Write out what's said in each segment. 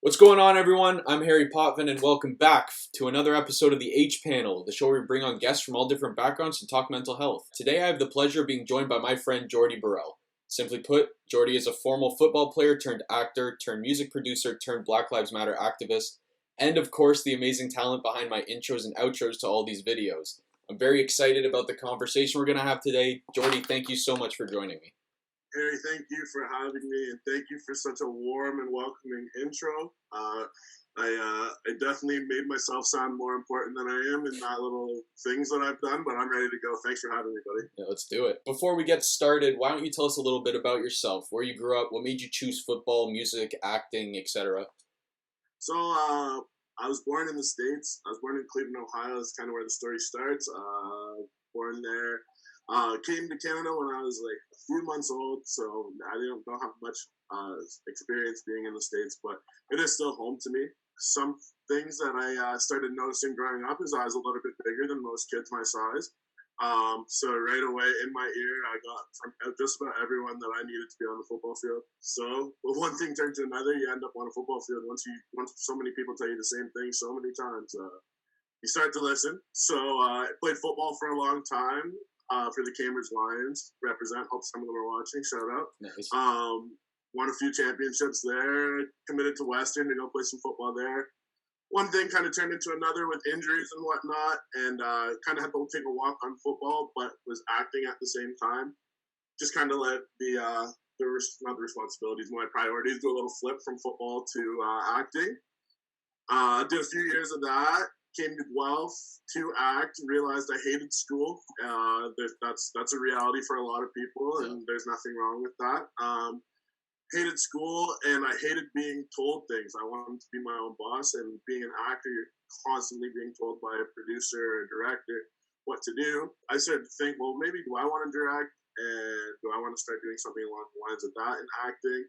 What's going on, everyone? I'm Harry Potvin, and welcome back to another episode of the H Panel, the show where we bring on guests from all different backgrounds to talk mental health. Today, I have the pleasure of being joined by my friend Jordie Burrell. Simply put, Jordie is a former football player turned actor, turned music producer, turned Black Lives Matter activist, and of course, the amazing talent behind my intros and outros to all these videos. I'm very excited about the conversation we're going to have today. Jordie, thank you so much for joining me. Harry, thank you for having me, and thank you for such a warm and welcoming intro. I definitely made myself sound more important than I am in that little things that I've done, but I'm ready to go. Thanks for having me, buddy. Yeah, let's do it. Before we get started, why don't you tell us a little bit about yourself, where you grew up, what made you choose football, music, acting, etc.? So, I was born in the States. I was born in Cleveland, Ohio. That's kind of where the story starts. Born there. Came to Canada when I was like a few months old, so I don't have much experience being in the States, but it is still home to me. Some things that I started noticing growing up is I was a little bit bigger than most kids my size. So right away in my ear, I got from just about everyone that I needed to be on the football field. So one thing turned to another. You end up on a football field once so many people tell you the same thing so many times. You start to listen. So I played football for a long time. For the Cambridge Lions, represent. Hope some of them are watching. Shout out. Nice. Won a few championships there. Committed to Western to go play some football there. One thing kind of turned into another with injuries and whatnot, and kind of had to take a walk on football, but was acting at the same time. Just kind of let not the responsibilities, my priorities, do a little flip from football to acting. Did a few years of that. Came to Guelph to act, realized I hated school. That's a reality for a lot of people, and there's nothing wrong with that. Hated school, and I hated being told things. I wanted to be my own boss, and being an actor, you're constantly being told by a producer or a director what to do. I started to think, well, maybe do I want to direct, and do I want to start doing something along the lines of that in acting?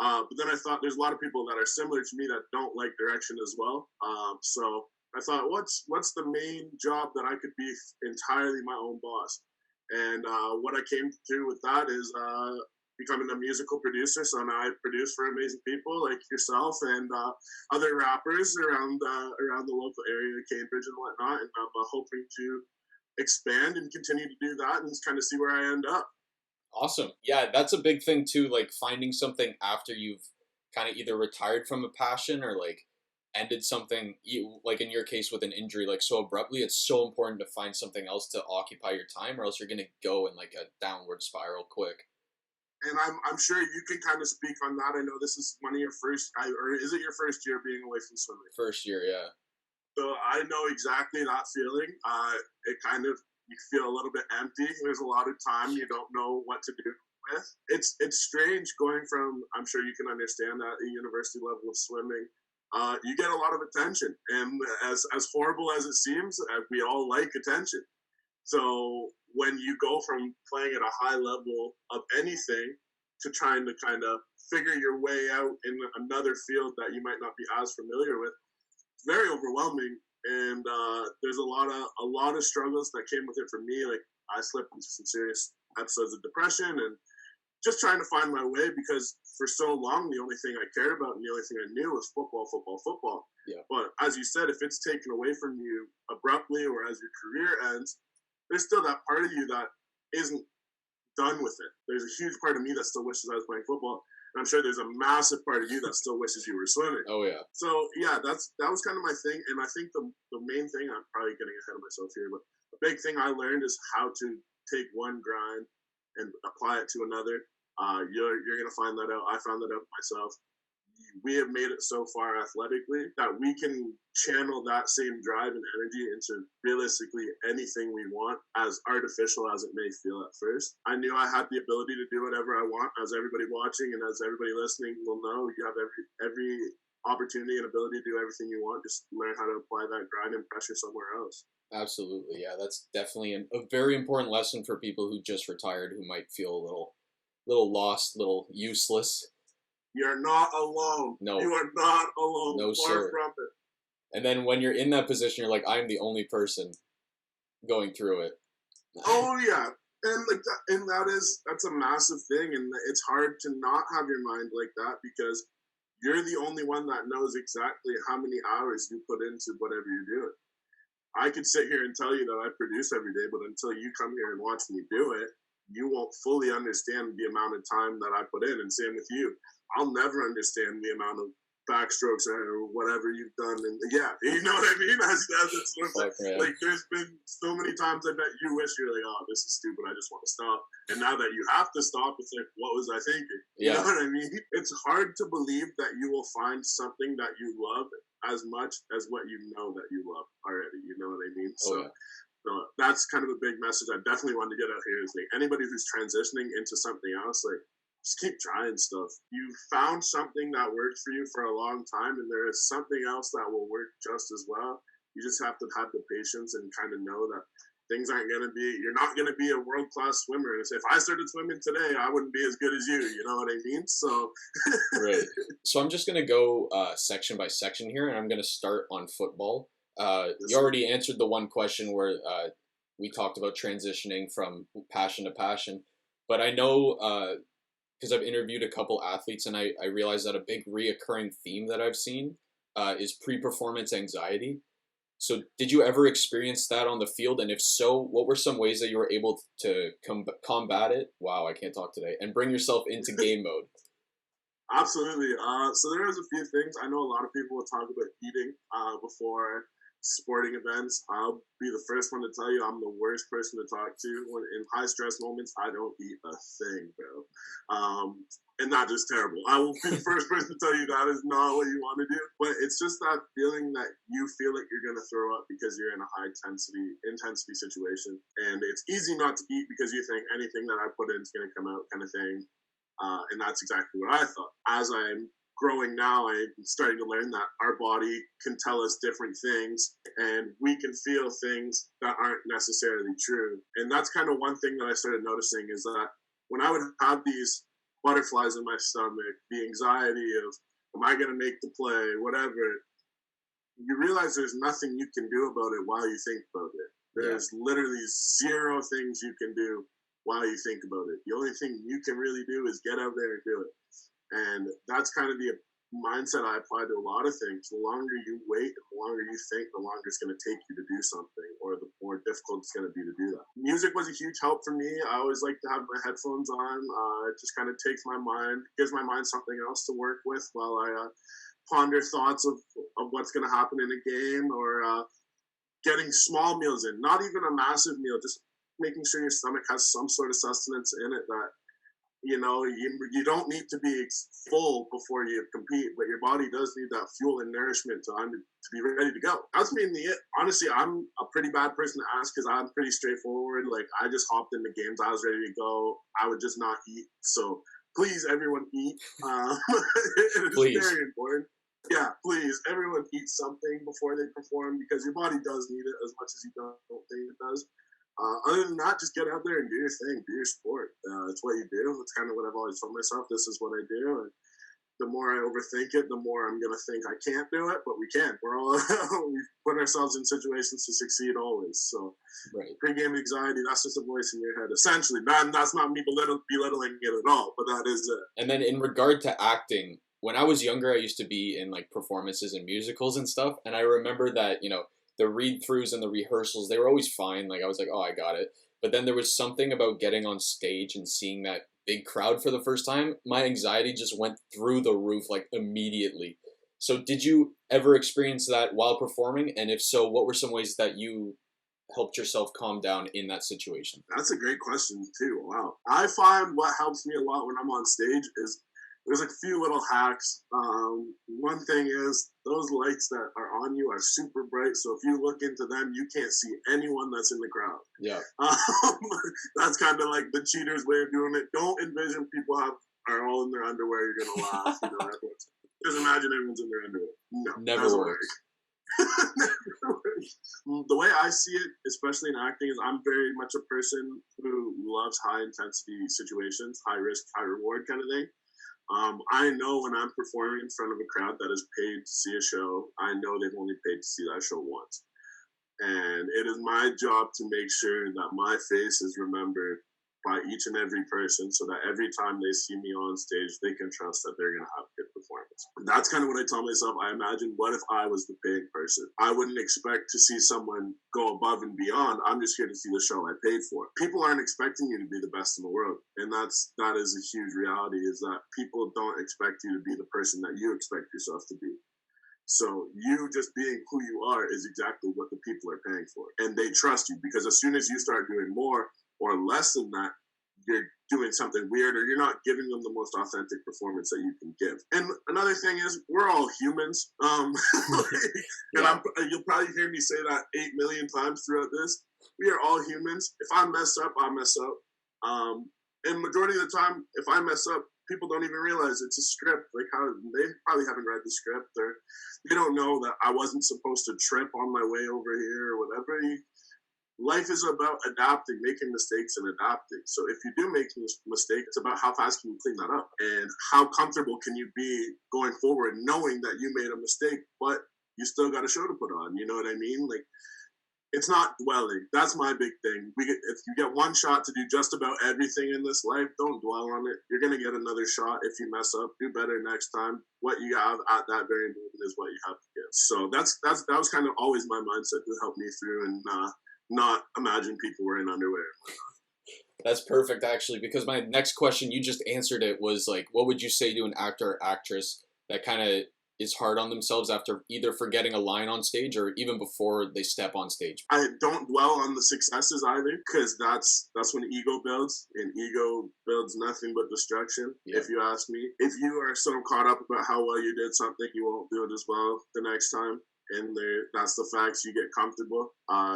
But then I thought there's a lot of people that are similar to me that don't like direction as well. So I thought, what's the main job that I could be entirely my own boss? And what I came to with that is becoming a musical producer. So now I produce for amazing people like yourself and other rappers around the local area of Cambridge and whatnot. And I'm hoping to expand and continue to do that and just kind of see where I end up. Awesome. Yeah, that's a big thing too, like finding something after you've kind of either retired from a passion or like ended something, like in your case with an injury, like so abruptly. It's so important to find something else to occupy your time, or else you're gonna go in like a downward spiral quick. And I'm sure you can kind of speak on that. I know this is one of your first, or is it your first year being away from swimming? First year, yeah. So I know exactly that feeling. It kind of, you feel a little bit empty. There's a lot of time you don't know what to do with. It's strange going from, I'm sure you can understand that, a university level of swimming. You get a lot of attention, and as horrible as it seems, we all like attention. So when you go from playing at a high level of anything to trying to kind of figure your way out in another field that you might not be as familiar with, it's very overwhelming. And there's a lot of struggles that came with it for me. Like I slipped into some serious episodes of depression and just trying to find my way, because for so long the only thing I cared about and the only thing I knew was football, football, football. Yeah. But as you said, if it's taken away from you abruptly or as your career ends, there's still that part of you that isn't done with it. There's a huge part of me that still wishes I was playing football. And I'm sure there's a massive part of you that still wishes you were swimming. Oh yeah. So yeah, that was kind of my thing. And I think the main thing, I'm probably getting ahead of myself here, but the big thing I learned is how to take one grind and apply it to another. You're gonna find that out. I found that out myself. We have made it so far athletically that we can channel that same drive and energy into realistically anything we want, as artificial as it may feel at first. I knew I had the ability to do whatever I want. As everybody watching and as everybody listening will know, you have every opportunity and ability to do everything you want. Just learn how to apply that grind and pressure somewhere else. Absolutely. Yeah, that's definitely a very important lesson for people who just retired, who might feel a little lost, little useless. You're not alone. No. You are not alone. No, Far sir. from it. And then when you're in that position, you're like, I'm the only person going through it. Oh yeah, and like that, and that's a massive thing, and it's hard to not have your mind like that, because you're the only one that knows exactly how many hours you put into whatever you're doing. I could sit here and tell you that I produce every day, but until you come here and watch me do it, you won't fully understand the amount of time that I put in. And same with you. I'll never understand the amount of backstrokes or whatever you've done. And yeah, you know what I mean? That's what like, there's been so many times I bet you wish you're like, oh, this is stupid. I just want to stop. And now that you have to stop, it's like, what was I thinking? You know what I mean? It's hard to believe that you will find something that you love as much as what you know that you love already. You know what I mean? So that's kind of a big message I definitely want to get out here is like anybody who's transitioning into something else, like just keep trying stuff. You found something that worked for you for a long time, and there is something else that will work just as well. You just have to have the patience and kind of know that things aren't going to be, you're not going to be a world-class swimmer. If I started swimming today, I wouldn't be as good as you know what I mean? So right. So I'm just going to go section by section here, and I'm going to start on football. You already answered the one question where we talked about transitioning from passion to passion, but I know because I've interviewed a couple athletes, and I realized that a big reoccurring theme that I've seen is pre-performance anxiety. So did you ever experience that on the field? And if so, what were some ways that you were able to combat it? Wow, I can't talk today. And bring yourself into game mode. Absolutely. So there is a few things. I know a lot of people will talk about eating before sporting events. I'll be the first one to tell you I'm the worst person to talk to. When in high stress moments, I don't eat a thing, bro. And that is terrible. I will be the first person to tell you that is not what you want to do. But it's just that feeling that you feel like you're going to throw up because you're in a high intensity situation. And it's easy not to eat because you think anything that I put in is going to come out kind of thing. And that's exactly what I thought. As I'm growing now, I'm starting to learn that our body can tell us different things and we can feel things that aren't necessarily true. And that's kind of one thing that I started noticing is that when I would have these butterflies in my stomach, the anxiety of, am I going to make the play, whatever, you realize there's nothing you can do about it while you think about it. There's literally zero things you can do while you think about it. The only thing you can really do is get out there and do it. And that's kind of the mindset I apply to a lot of things. The longer you wait, the longer you think, the longer it's going to take you to do something, or the more difficult it's going to be to do that. Music was a huge help for me. I always like to have my headphones on. It just kind of gives my mind something else to work with while I ponder thoughts of what's going to happen in a game, or getting small meals in, not even a massive meal, just making sure your stomach has some sort of sustenance in it that, you know, you don't need to be full before you compete, but your body does need that fuel and nourishment to be ready to go. That's mainly it. Honestly, I'm a pretty bad person to ask because I'm pretty straightforward. Like, I just hopped into games. I was ready to go. I would just not eat. So please, everyone eat. It is very important. Yeah, please, everyone eat something before they perform because your body does need it as much as you don't think it does. Other than that, just get out there and do your thing, do your sport. It's what you do. It's kind of what I've always told myself. This is what I do. And the more I overthink it, the more I'm going to think I can't do it, but we can. We're all, we put ourselves in situations to succeed always. So pre-game anxiety, that's just a voice in your head. Essentially, that's not me belittling it at all, but that is it. And then in regard to acting, when I was younger, I used to be in like performances and musicals and stuff. And I remember that, you know, the read-throughs and the rehearsals, they were always fine. Like, I was like, oh, I got it. But then there was something about getting on stage and seeing that big crowd for the first time. My anxiety just went through the roof, like, immediately. So did you ever experience that while performing? And if so, what were some ways that you helped yourself calm down in that situation? That's a great question, too. Wow. I find what helps me a lot when I'm on stage is there's a few little hacks. One thing is those lights that are on you are super bright. So if you look into them, you can't see anyone that's in the crowd. Yeah. That's kind of like the cheater's way of doing it. Don't envision people are all in their underwear. You're going to laugh. You know, just imagine everyone's in their underwear. No. Never works. The way I see it, especially in acting, is I'm very much a person who loves high intensity situations, high risk, high reward kind of thing. I know when I'm performing in front of a crowd that is paid to see a show, I know they've only paid to see that show once. And it is my job to make sure that my face is remembered by each and every person so that every time they see me on stage, they can trust that they're going to have a good performance. That's kind of what I tell myself. I imagine, what if I was the paying person? I wouldn't expect to see someone go above and beyond. I'm just here to see the show I paid for. People aren't expecting you to be the best in the world. And that is a huge reality, is that people don't expect you to be the person that you expect yourself to be. So you just being who you are is exactly what the people are paying for. And they trust you, because as soon as you start doing more or less than that, you're doing something weird, or you're not giving them the most authentic performance that you can give. And another thing is, we're all humans. And you'll probably hear me say that 8 million times throughout this. We are all humans. If I mess up, I mess up. And majority of the time, if I mess up, people don't even realize it's a script. Like, how they probably haven't read the script, or they don't know that I wasn't supposed to trip on my way over here or whatever. Life is about adapting, making mistakes and adapting. So if you do make a mistake, it's about how fast can you clean that up, and how comfortable can you be going forward knowing that you made a mistake, but you still got a show to put on. You know what I mean? Like, it's not dwelling. That's my big thing. If you get one shot to do just about everything in this life, don't dwell on it. You're going to get another shot. If you mess up, do better next time. What you have at that very moment is what you have to give. So that was kind of always my mindset to help me through, and not imagine people were in underwear. That's perfect, actually, because my next question, you just answered it, was like, what would you say to an actor or actress that kind of is hard on themselves after either forgetting a line on stage or even before they step on stage? I don't dwell on the successes either, because that's when ego builds, and ego builds nothing but destruction. Yeah. If you ask me, if you are so caught up about how well you did something, you won't do it as well the next time. And that's the facts. You get comfortable.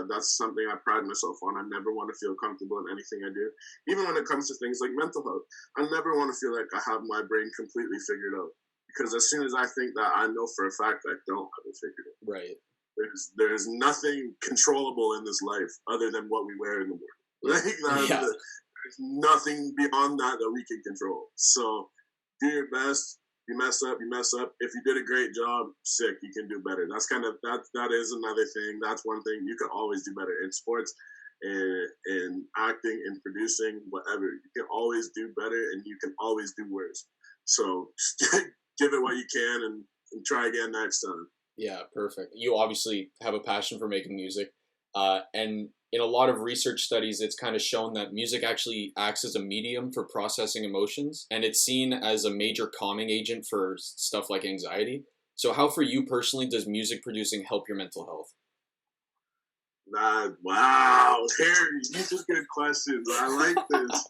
That's something I pride myself on. I never want to feel comfortable in anything I do. Even when it comes to things like mental health, I never want to feel like I have my brain completely figured out. Because as soon as I think that, I know for a fact I don't have it figured out. Right. There's nothing controllable in this life other than what we wear in the morning. There's nothing beyond that we can control. So do your best. You mess up, you mess up. If you did a great job, sick, you can do better. That's that is another thing. That's one thing. You can always do better in sports, in acting, in producing, whatever. You can always do better, and you can always do worse. So just give it what you can, and try again next time. Yeah, perfect. You obviously have a passion for making music, and in a lot of research studies, it's kind of shown that music actually acts as a medium for processing emotions, and it's seen as a major calming agent for stuff like anxiety. So how, for you personally, does music producing help your mental health? Wow, Harry, these are good questions. I like this.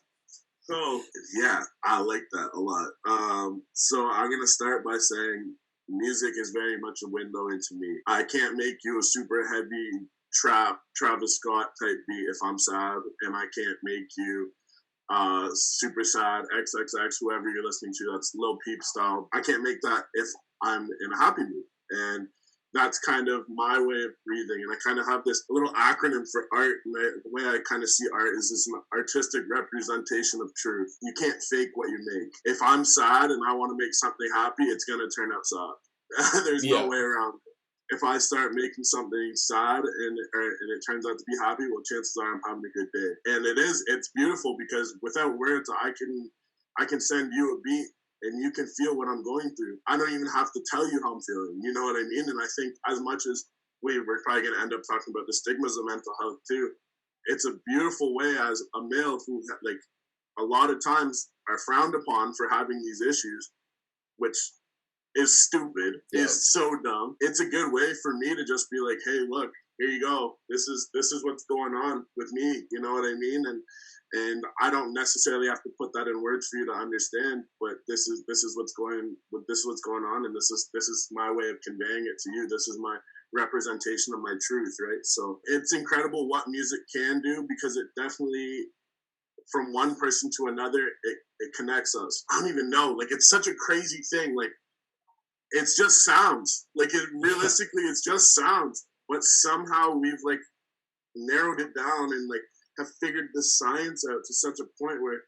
So, yeah, I like that a lot. So I'm going to start by saying music is very much a window into me. I can't make you a super heavy trap Travis Scott type beat if I'm sad, and I can't make you super sad XXX, whoever you're listening to, that's Lil Peep style. I can't make that if I'm in a happy mood. And that's kind of my way of breathing. And I kind of have this little acronym for art. And the way I kind of see art is this artistic representation of truth. You can't fake what you make. If I'm sad and I want to make something happy, it's going to turn out sad. There's no way around it. If I start making something sad and it turns out to be happy, well, chances are I'm having a good day. And it's beautiful, because without words, I can send you a beat and you can feel what I'm going through. I don't even have to tell you how I'm feeling. You know what I mean? And I think as much as we're probably going to end up talking about the stigmas of mental health too, it's a beautiful way as a male who, like, a lot of times are frowned upon for having these issues, which is stupid, is so dumb. It's a good way for me to just be like, hey, look, here you go. This is what's going on with me. You know what I mean? And I don't necessarily have to put that in words for you to understand, but this is what's going on, and this is my way of conveying it to you. This is my representation of my truth, right? So it's incredible what music can do, because it definitely, from one person to another, it connects us. I don't even know. Like, it's such a crazy thing. Like, it's just sounds. Like, realistically, it's just sounds. But somehow we've, like, narrowed it down and, like, have figured the science out to such a point where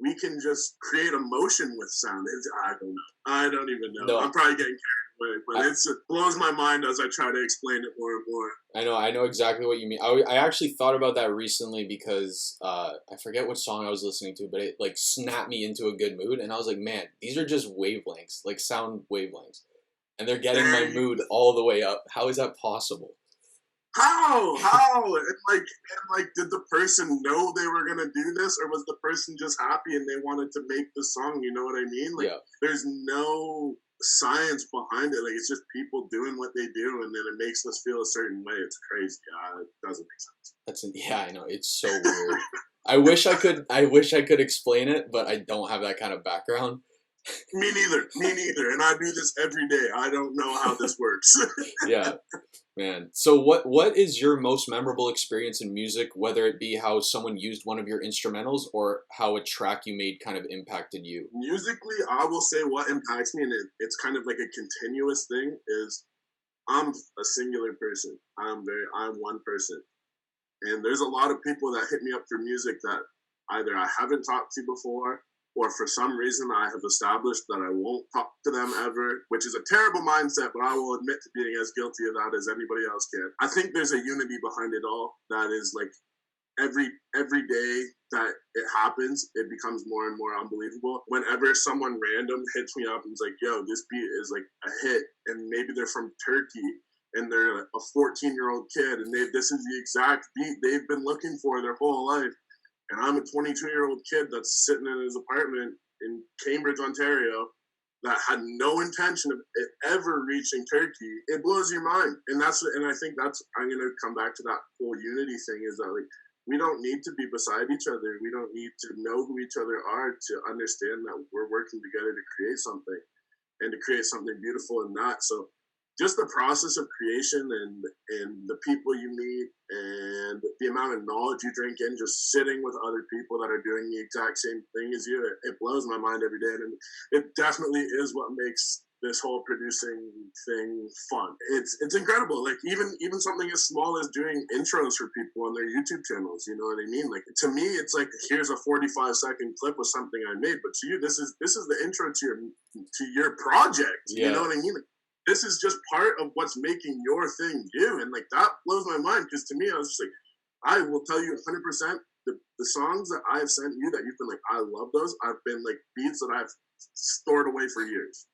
we can just create emotion with sound. I don't know. I don't even know. No. I'm probably getting carried way, but it blows my mind as I try to explain it more and more. I know exactly what you mean. I actually thought about that recently because I forget what song I was listening to, but it like snapped me into a good mood, and I was like, man, these are just wavelengths, like sound wavelengths, and they're getting my mood all the way up. How is that possible? How? And did the person know they were gonna do this, or was the person just happy and they wanted to make the song? You know what I mean? Like, there's no science behind it. Like, it's just people doing what they do, and then it makes us feel a certain way. It's crazy. It doesn't make sense. I know, it's so weird. I wish I could explain it, but I don't have that kind of background. Me neither. And I do this every day. I don't know how this works. Yeah. Man, so what is your most memorable experience in music, whether it be how someone used one of your instrumentals or how a track you made kind of impacted you? Musically, I will say what impacts me, and it's kind of like a continuous thing, is I'm a singular person. I'm one person. And there's a lot of people that hit me up for music that either I haven't talked to before, or for some reason I have established that I won't talk to them ever, which is a terrible mindset, but I will admit to being as guilty of that as anybody else can. I think there's a unity behind it all that is like every day that it happens, it becomes more and more unbelievable. Whenever someone random hits me up and is like, yo, this beat is like a hit, and maybe they're from Turkey, and they're a 14-year-old kid, and this is the exact beat they've been looking for their whole life. And I'm a 22-year-old kid that's sitting in his apartment in Cambridge, Ontario, that had no intention of it ever reaching Turkey. It blows your mind. And I think I'm going to come back to that whole unity thing, is that like, we don't need to be beside each other. We don't need to know who each other are to understand that we're working together to create something, and to create something beautiful in that. So just the process of creation and the people you meet and the amount of knowledge you drink in just sitting with other people that are doing the exact same thing as you, it blows my mind every day. And it definitely is what makes this whole producing thing fun. It's incredible. Like even something as small as doing intros for people on their YouTube channels, you know what I mean? Like, to me, it's like, here's a 45-second clip of something I made, but to you, this is the intro to your project. You know what I mean? Like, this is just part of what's making your thing you. And like, that blows my mind, because to me, I was just like, I will tell you 100%, the songs that I've sent you that you've been like, I love those, I've been like beats that I've stored away for years.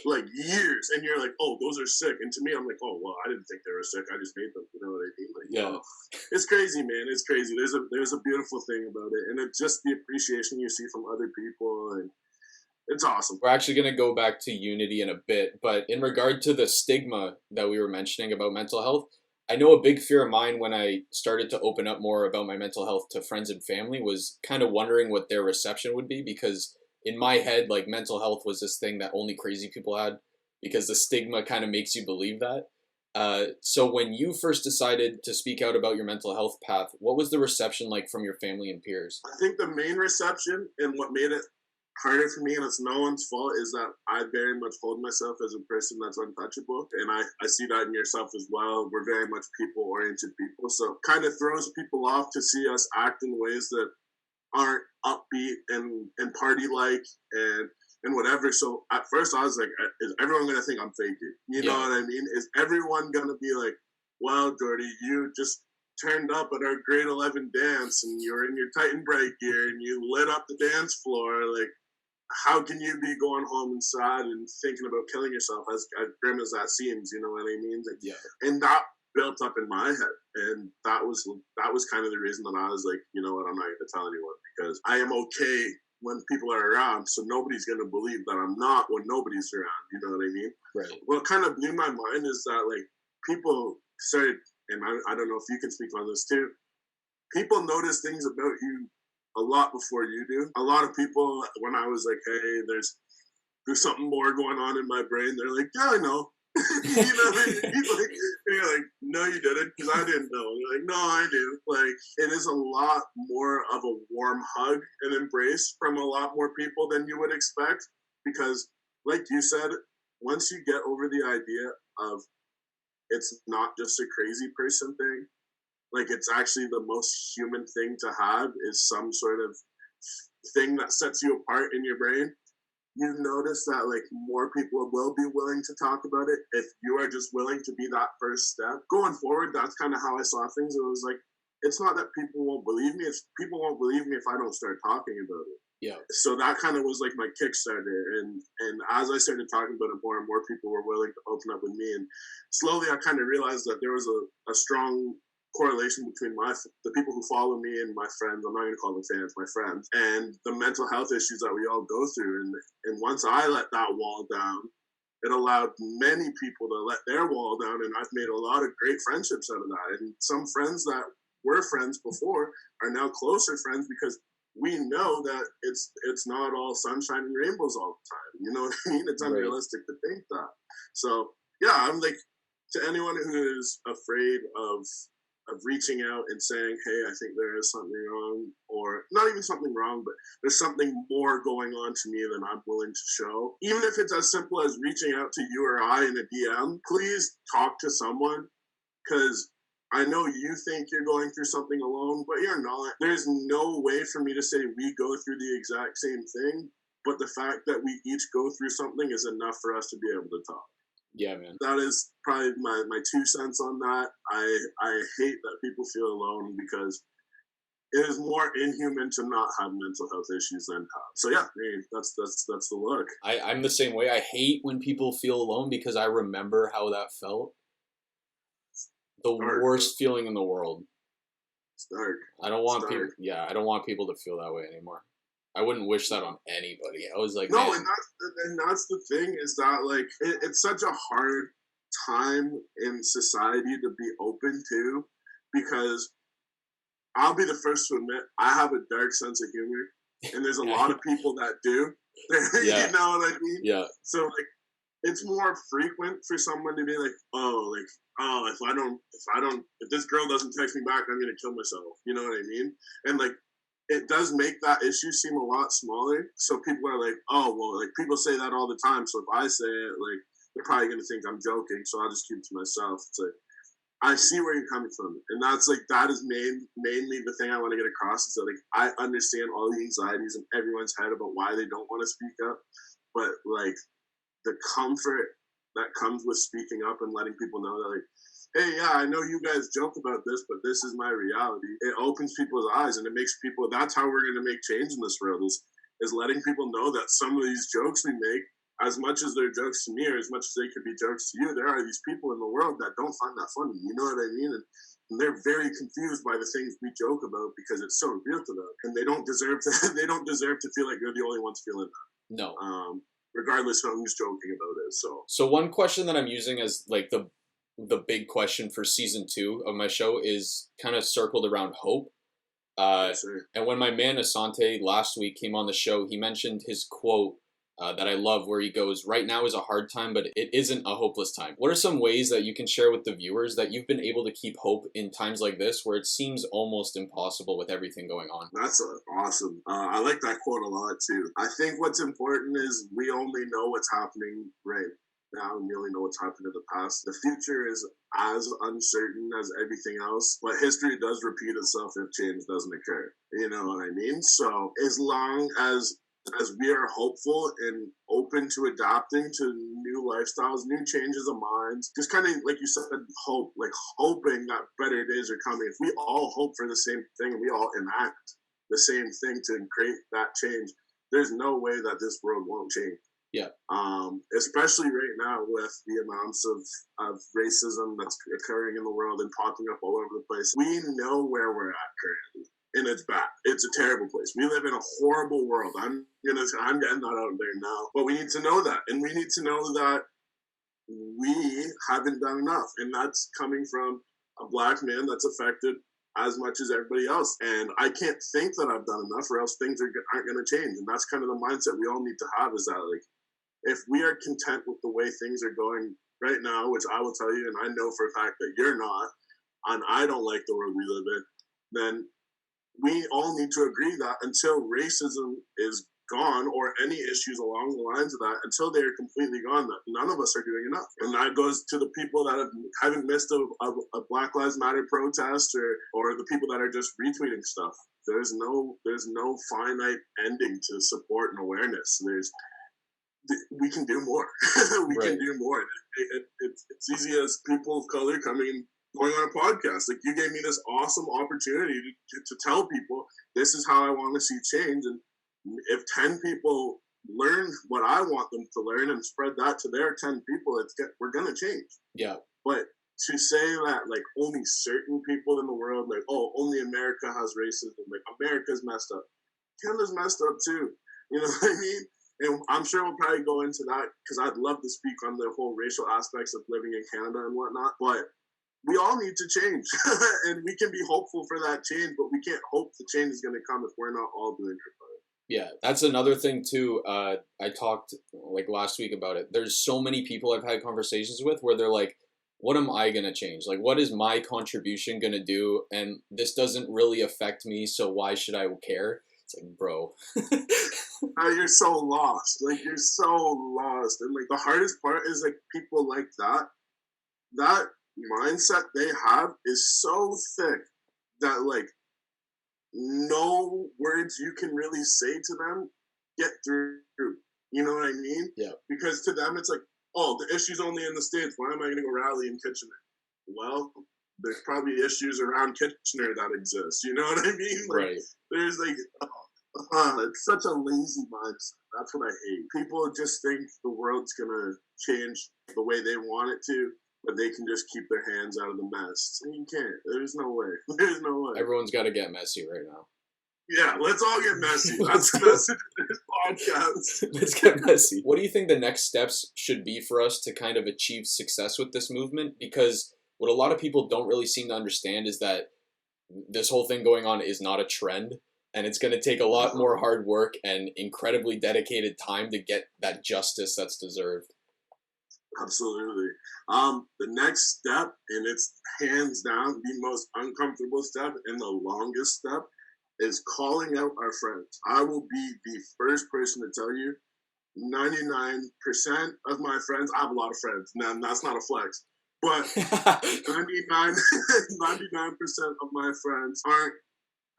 Like years. And you're like, oh, those are sick. And to me, I'm like, oh, well, I didn't think they were sick, I just made them. You know what I mean? Like, it's crazy, man. It's crazy. There's a beautiful thing about it. And it's just the appreciation you see from other people, and it's awesome. We're actually going to go back to unity in a bit, but in regard to the stigma that we were mentioning about mental health, I know a big fear of mine when I started to open up more about my mental health to friends and family was kind of wondering what their reception would be, because in my head, like, mental health was this thing that only crazy people had, because the stigma kind of makes you believe that. So when you first decided to speak out about your mental health path, what was the reception like from your family and peers? I think the main reception, and what made it harder for me, and it's no one's fault, is that I very much hold myself as a person that's untouchable, and I see that in yourself as well. We're very much people-oriented people, so kind of throws people off to see us act in ways that aren't upbeat and party-like and whatever. So at first I was like, is everyone going to think I'm faking? You know what I mean? Is everyone going to be like, well, Jordie, you just turned up at our grade 11 dance and you were in your Titan bright gear and you lit up the dance floor, like, how can you be going home and sad and thinking about killing yourself, as grim as that seems? You know what I mean? Like, and that built up in my head, and that was kind of the reason that I was like, you know what, I'm not going to tell anyone, because I am okay when people are around, so nobody's going to believe that I'm not when nobody's around. You know what I mean? Right. What kind of blew my mind is that, like, people started, and I don't know if you can speak on this too, people notice things about you a lot before you do. A lot of people, when I was like, hey, there's something more going on in my brain, they're like, yeah, I know. You know what I mean? You're like, no, you didn't, because I didn't know. You're like, no, I do. Like, it is a lot more of a warm hug and embrace from a lot more people than you would expect, because, like you said, once you get over the idea of it's not just a crazy person thing, like, it's actually the most human thing to have, is some sort of thing that sets you apart in your brain. you notice that like more people will be willing to talk about it if you are just willing to be that first step. Going forward, that's kind of how I saw things. It was like, it's not that people won't believe me, it's people won't believe me if I don't start talking about it. Yeah. So that kind of was like my Kickstarter, and as I started talking about it more and more people were willing to open up with me, and slowly I kind of realized that there was a strong correlation between the people who follow me and my friends. I'm not going to call them fans, my friends, and the mental health issues that we all go through. And once I let that wall down, it allowed many people to let their wall down, and I've made a lot of great friendships out of that. And some friends that were friends before are now closer friends because we know that it's not all sunshine and rainbows all the time. You know what I mean? It's unrealistic to think that. So yeah, I'm like, to anyone who is afraid of reaching out and saying, hey, I think there is something wrong, or not even something wrong, but there's something more going on to me than I'm willing to show. Even if it's as simple as reaching out to you or I in a DM, please talk to someone, because I know you think you're going through something alone, but you're not. There's no way for me to say we go through the exact same thing, but the fact that we each go through something is enough for us to be able to talk. Yeah, man. That is probably my 2 cents on that. I hate that people feel alone, because it is more inhuman to not have mental health issues than have. So yeah, that's the look. I'm the same way. I hate when people feel alone because I remember how that felt. The worst feeling in the world. It's dark. I don't want people. Yeah, I don't want people to feel that way anymore. I wouldn't wish that on anybody. I was like, no, man. and that's the thing, is that like it's such a hard time in society to be open to, because I'll be the first to admit I have a dark sense of humor, and there's a lot of people that do. Yeah. You know what I mean? Yeah. So like, it's more frequent for someone to be like, if this girl doesn't text me back, I'm gonna kill myself. You know what I mean? And like, it does make that issue seem a lot smaller. So people are like, oh, well, like people say that all the time. So if I say it, like, they're probably going to think I'm joking. So I'll just keep it to myself. It's like, I see where you're coming from. And that's like, that is mainly the thing I want to get across, is that like, I understand all the anxieties in everyone's head about why they don't want to speak up. But like, the comfort that comes with speaking up and letting people know that like, hey, yeah, I know you guys joke about this, but this is my reality. It opens people's eyes, and it makes people, that's how we're going to make change in this world, is letting people know that some of these jokes we make, as much as they're jokes to me, or as much as they could be jokes to you, there are these people in the world that don't find that funny. You know what I mean? And they're very confused by the things we joke about, because it's so real to them, and they don't deserve to feel like they're the only ones feeling that. No. Regardless of who's joking about it. So one question that I'm using as like the big question for season 2 of my show is kind of circled around hope. And when my man Asante last week came on the show, he mentioned his quote that I love, where he goes, "Right now is a hard time, but it isn't a hopeless time." What are some ways that you can share with the viewers that you've been able to keep hope in times like this, where it seems almost impossible with everything going on? That's awesome. I like that quote a lot too. I think what's important is we only know what's happening right now, and we only know what's happened in the past. The future is as uncertain as everything else, but history does repeat itself if change doesn't occur. You know what I mean? So as long as we are hopeful and open to adapting to new lifestyles, new changes of minds, just kind of like you said, hope, like hoping that better days are coming. If we all hope for the same thing and we all enact the same thing to create that change, there's no way that this world won't change. Yeah. Especially right now with the amounts of racism that's occurring in the world and popping up all over the place. We know where we're at currently, and it's bad. It's a terrible place. We live in a horrible world. I'm getting that out there now. But we need to know that, and we need to know that we haven't done enough, and that's coming from a Black man that's affected as much as everybody else. And I can't think that I've done enough, or else things aren't going to change. And that's kind of the mindset we all need to have, is that like, if we are content with the way things are going right now, which I will tell you, and I know for a fact that you're not, and I don't like the world we live in, then we all need to agree that until racism is gone, or any issues along the lines of that, until they are completely gone, that none of us are doing enough. And that goes to the people that haven't missed a Black Lives Matter protest, or the people that are just retweeting stuff. There's no finite ending to support and awareness. we can do more. We Right. can do more. It's easy as people of color going on a podcast. Like, you gave me this awesome opportunity to tell people this is how I want to see change. And if 10 people learn what I want them to learn and spread that to their 10 people, we're going to change. Yeah. But to say that, like, only certain people in the world, like, oh, only America has racism, like, America's messed up. Canada's messed up too. You know what I mean? And I'm sure we'll probably go into that because I'd love to speak on the whole racial aspects of living in Canada and whatnot. But we all need to change. And we can be hopeful for that change, but we can't hope the change is going to come if we're not all doing our part. Yeah, that's another thing too. I talked like last week about it. There's so many people I've had conversations with where they're like, what am I going to change? Like, what is my contribution going to do? And this doesn't really affect me, so why should I care? It's like, bro. You're so lost. Like, you're so lost. And, like, the hardest part is, like, people like that mindset they have is so thick that, like, no words you can really say to them get through. You know what I mean? Yeah. Because to them, it's like, oh, the issue's only in the States. Why am I going to go rally in Kitchener? Well, there's probably issues around Kitchener that exist. You know what I mean? Like, right. There's like, it's such a lazy mindset. That's what I hate. People just think the world's going to change the way they want it to, but they can just keep their hands out of the mess. You can't. There's no way. There's no way. Everyone's got to get messy right now. Yeah, let's all get messy. That's the message of this podcast. Let's get messy. What do you think the next steps should be for us to kind of achieve success with this movement? Because what a lot of people don't really seem to understand is that this whole thing going on is not a trend, and it's going to take a lot more hard work and incredibly dedicated time to get that justice that's deserved. Absolutely. The next step, and it's hands down the most uncomfortable step and the longest step, is calling out our friends. I will be the first person to tell you 99% of my friends, I have a lot of friends. Now, that's not a flex, but 99% of my friends aren't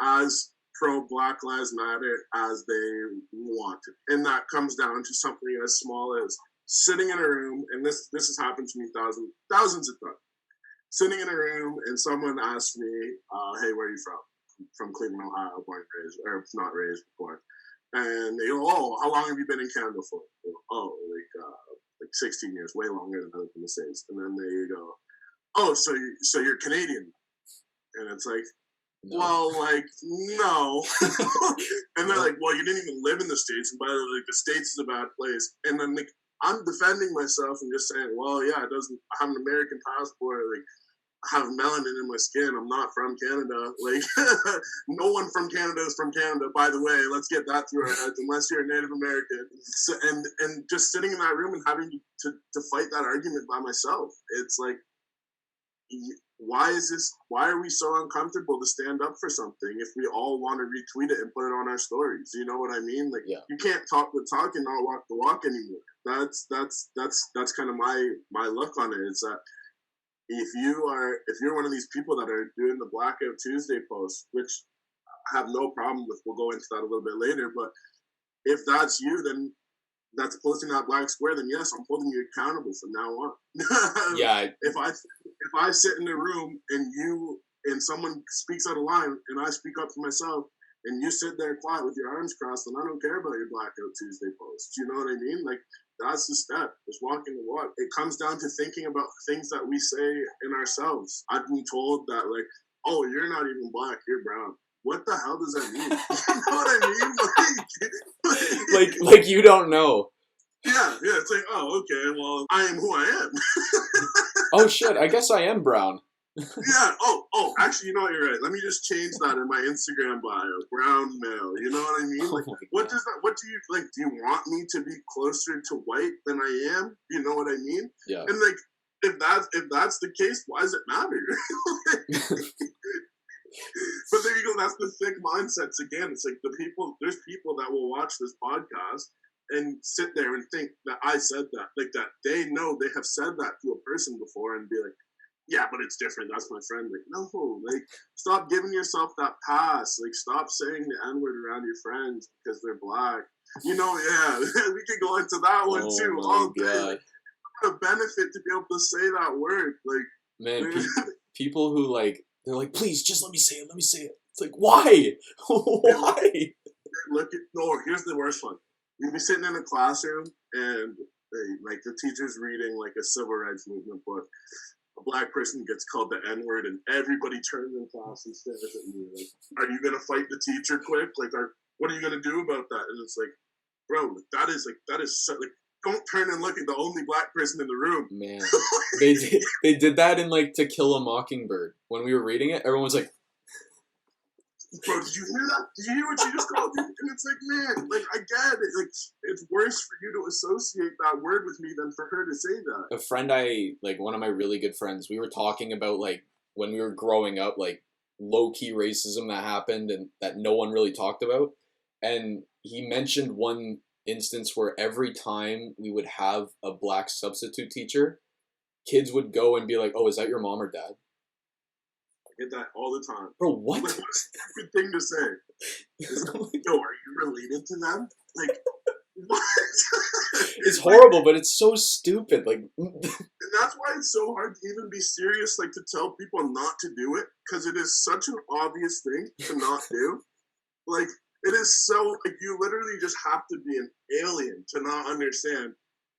as pro Black Lives Matter as they want to. And that comes down to something as small as sitting in a room, and this has happened to me thousands of times. Sitting in a room and someone asks me, hey, where are you from? From Cleveland, Ohio, born and raised, or not raised, born. And they go, oh, how long have you been in Canada for? Oh, like 16 years, way longer than I lived in the States. And then they go, oh, so you're Canadian. And it's like, no. Well, like, no. And they're like, well, you didn't even live in the States. And by the way, like, the States is a bad place. And then, like, I'm defending myself and just saying, well, yeah, I have an American passport. Like, I have melanin in my skin. I'm not from Canada. Like, no one from Canada is from Canada, by the way. Let's get that through our heads, unless you're a Native American. So, and just sitting in that room and having to fight that argument by myself. It's like, why are we so uncomfortable to stand up for something if we all want to retweet it and put it on our stories? You know what I mean? Like, yeah. You can't talk the talk and not walk the walk anymore. That's kind of my look on it. It's that if you're one of these people that are doing the Blackout Tuesday posts, which I have no problem with, we'll go into that a little bit later, but if that's you, then that's posting that black square, then yes, I'm holding you accountable from now on. Yeah. If I sit in a room and someone speaks out of line and I speak up for myself and you sit there quiet with your arms crossed, then I don't care about your Blackout Tuesday posts. You know what I mean? Like, that's the step. It's walking the walk. It comes down to thinking about things that we say in ourselves. I've been told that, like, oh, you're not even black, you're brown. What the hell does that mean? You know what I mean? Like you don't know. Yeah, it's like, oh, okay, well, I am who I am. Oh, shit, I guess I am brown. Yeah, actually, you know what, you're right. Let me just change that in my Instagram bio. Brown male, you know what I mean? Like, what do you, like, do you want me to be closer to white than I am? You know what I mean? Yeah. And, like, if that's the case, why does it matter? But there you go, that's the thick mindsets again. It's like there's people that will watch this podcast and sit there and think that I said that. Like, that they know they have said that to a person before and be like, yeah, but it's different. That's my friend. Like, no, like, stop giving yourself that pass. Like, stop saying the N-word around your friends because they're black. Yeah, we could go into that one too all day. God. What a benefit to be able to say that word. Like, man, people who they're like, please, just let me say it. Let me say it. It's like, why? Why? Here's the worst one. You'd be sitting in a classroom and the teacher's reading like a civil rights movement book. A black person gets called the N-word and everybody turns in class and stares at you. Like, are you gonna fight the teacher quick? What are you gonna do about that? And it's like, bro, that is don't turn and look at the only black person in the room. Man, they did that in To Kill a Mockingbird. When we were reading it, everyone was like, bro, did you hear that? Did you hear what she just called you? And it's like, man, I get it. It's worse for you to associate that word with me than for her to say that. A friend one of my really good friends, we were talking about, when we were growing up, low-key racism that happened and that no one really talked about. And he mentioned one instance where every time we would have a black substitute teacher, kids would go and be like, oh, is that your mom or dad? Get that all the time. Bro, what? What a stupid thing to say. Are you related to them? What? It's horrible, but it's so stupid. And that's why it's so hard to even be serious, to tell people not to do it, because it is such an obvious thing to not do. It is so, you literally just have to be an alien to not understand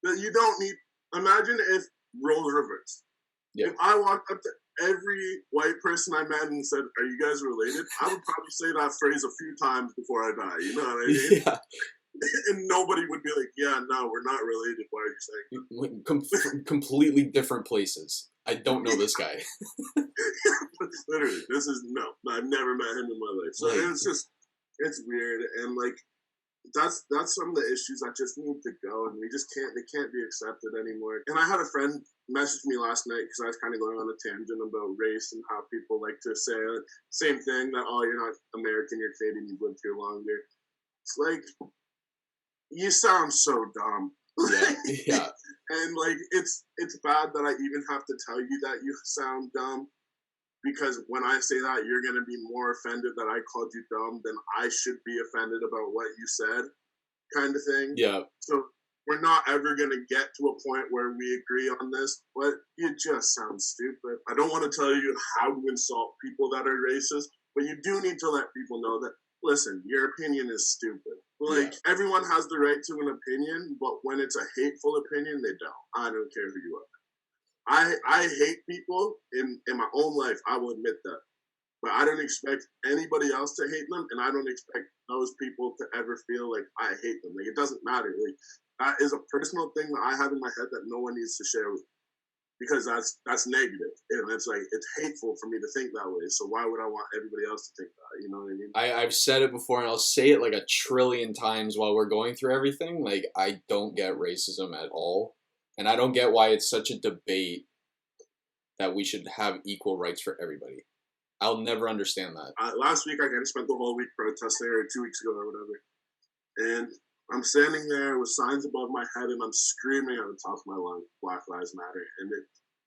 that you don't need, imagine if roles reversed. Yeah. If I walked up to every white person I met and said, are you guys related? I would probably say that phrase a few times before I die. You know what I mean? Yeah. And nobody would be like, yeah, no, we're not related. Why are you saying completely different places. I don't know this guy. Literally, I've never met him in my life. So it's weird. And that's some of the issues that just need to go, and they can't be accepted anymore. And I had a friend message me last night because I was kind of going on a tangent about race and how people like to say same thing, that, oh, you're not American, you're Canadian, you've lived here longer. It's you sound so dumb. Yeah. And it's bad that I even have to tell you that you sound dumb, because when I say that, you're going to be more offended that I called you dumb than I should be offended about what you said, kind of thing. Yeah. So we're not ever going to get to a point where we agree on this, but you just sound stupid. I don't want to tell you how to insult people that are racist, but you do need to let people know that, listen, your opinion is stupid. Everyone has the right to an opinion, but when it's a hateful opinion, they don't. I don't care who you are. I hate people in my own life, I will admit that. But I don't expect anybody else to hate them, and I don't expect those people to ever feel like I hate them. It doesn't matter. That is a personal thing that I have in my head that no one needs to share with me, because that's negative. And it's hateful for me to think that way. So why would I want everybody else to think that? You know what I mean? I've said it before, and I'll say it a trillion times while we're going through everything. I don't get racism at all. And I don't get why it's such a debate that we should have equal rights for everybody. I'll never understand that. Last week, I kind of spent the whole week protesting, or 2 weeks ago or whatever. And I'm standing there with signs above my head, and I'm screaming at the top of my lungs, Black Lives Matter. And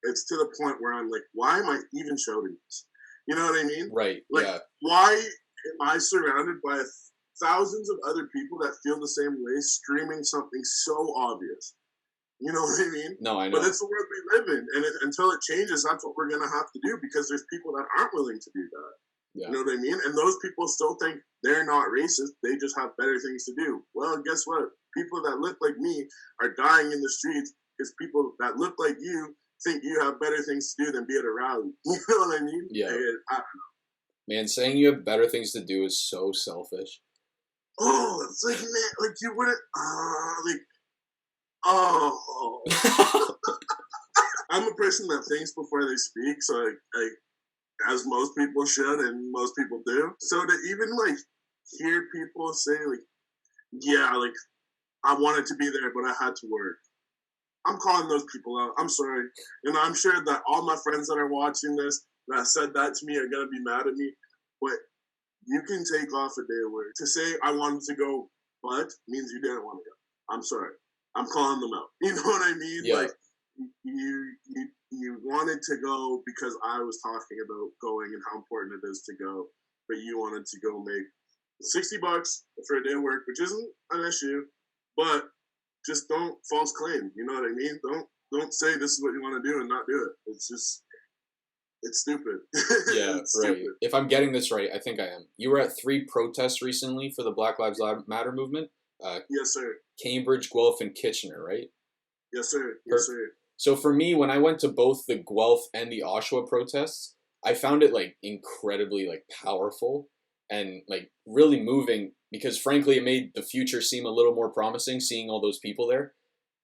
it's to the point where I'm like, why am I even shouting this? You know what I mean? Right, yeah. Why am I surrounded by thousands of other people that feel the same way, screaming something so obvious? You know what I mean? No, I know. But it's the world we live in. And until it changes, that's what we're going to have to do, because there's people that aren't willing to do that. Yeah. You know what I mean? And those people still think they're not racist. They just have better things to do. Well, guess what? People that look like me are dying in the streets because people that look like you think you have better things to do than be at a rally. You know what I mean? Yeah. And I don't know. Man, saying you have better things to do is so selfish. Oh, it's man, you wouldn't, oh. I'm a person that thinks before they speak, so as most people should and most people do. So to even hear people say yeah, I wanted to be there, but I had to work. I'm calling those people out. I'm sorry. And I'm sure that all my friends that are watching this that said that to me are going to be mad at me. But you can take off a day of work. To say I wanted to go, but means you didn't want to go. I'm sorry. I'm calling them out. You know what I mean? Yeah. You wanted to go because I was talking about going and how important it is to go, but you wanted to go make $60 for a day of work, which isn't an issue, but just don't false claim. You know what I mean? Don't say this is what you want to do and not do it. It's stupid. Yeah, It's right. stupid. If I'm getting this right, I think I am. You were at 3 protests recently for the Black Lives Matter movement. Yes, sir. Cambridge, Guelph, and Kitchener, right? Yes, sir. Yes, sir. So for me, when I went to both the Guelph and the Oshawa protests, I found it like incredibly like powerful and like really moving because frankly, it made the future seem a little more promising seeing all those people there.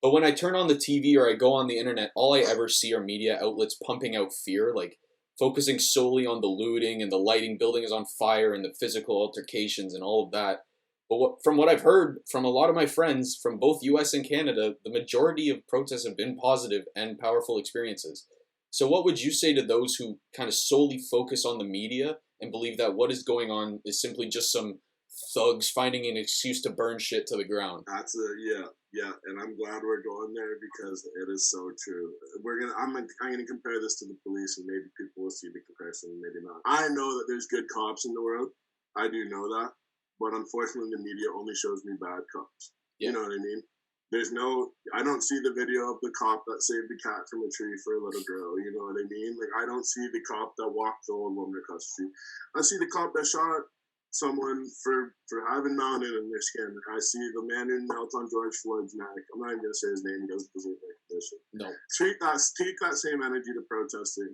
But when I turn on the TV or I go on the internet, all I ever see are media outlets pumping out fear, like focusing solely on the looting and the lighting, building is on fire and the physical altercations and all of that. But from what I've heard from a lot of my friends from both US and Canada, the majority of protests have been positive and powerful experiences. So, what would you say to those who kind of solely focus on the media and believe that what is going on is simply just some thugs finding an excuse to burn shit to the ground? Yeah, and I'm glad we're going there because it is so true. I'm gonna compare this to the police, and maybe people will see the comparison, maybe not. I know that there's good cops in the world. I do know that. But unfortunately, the media only shows me bad cops. Yeah. You know what I mean? I don't see the video of the cop that saved the cat from a tree for a little girl. You know what I mean? Like, I don't see the cop that walked the old woman across the street. I see the cop that shot someone for having melanin in their skin. I see the man who knelt on George Floyd's neck. I'm not even going to say his name because it doesn't make recognition. No. Take that same energy to protesting.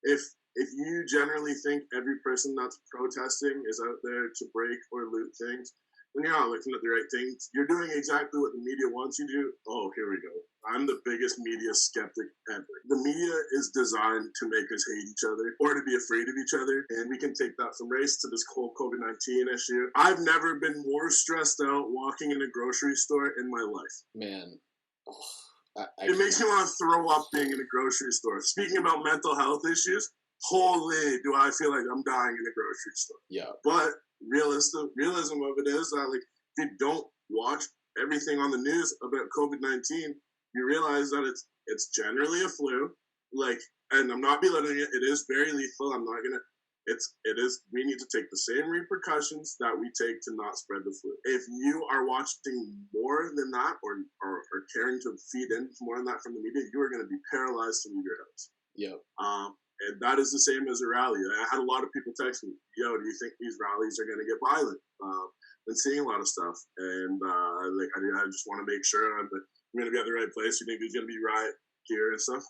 If you generally think every person that's protesting is out there to break or loot things, then you're not looking at the right things. You're doing exactly what the media wants you to do. Oh, here we go. I'm the biggest media skeptic ever. The media is designed to make us hate each other or to be afraid of each other. And we can take that from race to this whole COVID-19 issue. I've never been more stressed out walking in a grocery store in my life. Man. It makes me want to throw up being in a grocery store. Speaking about mental health issues, holy, do I feel like I'm dying in a grocery store. Yeah. But realism of it is that, like, if you don't watch everything on the news about COVID-19, you realize that it's generally a flu. Like, and I'm not belittling it. It is very lethal. I'm not gonna. We need to take the same repercussions that we take to not spread the flu. If you are watching more than that or caring to feed in more than that from the media, you are going to be paralyzed to leave your house. Yeah. And that is the same as a rally. I had a lot of people text me, yo, do you think these rallies are going to get violent? Been seeing a lot of stuff. And I just want to make sure I'm going to be at the right place. You think there's going to be riot here and stuff?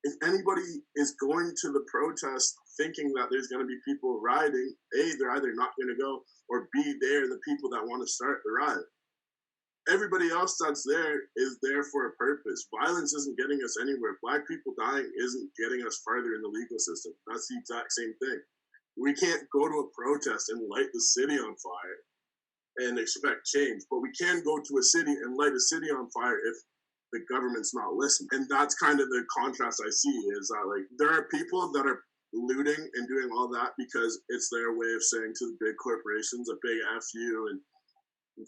If anybody is going to the protest thinking that there's going to be people rioting, A, they're either not going to go, or B, they're the people that want to start the riot. Everybody else that's there is there for a purpose. Violence isn't getting us anywhere. Black people dying isn't getting us farther in the legal system. That's the exact same thing. We can't go to a protest and light the city on fire and expect change, but we can go to a city and light a city on fire if the government's not listening. And that's kind of the contrast I see is that, like, there are people that are looting and doing all that because it's their way of saying to the big corporations a big F you and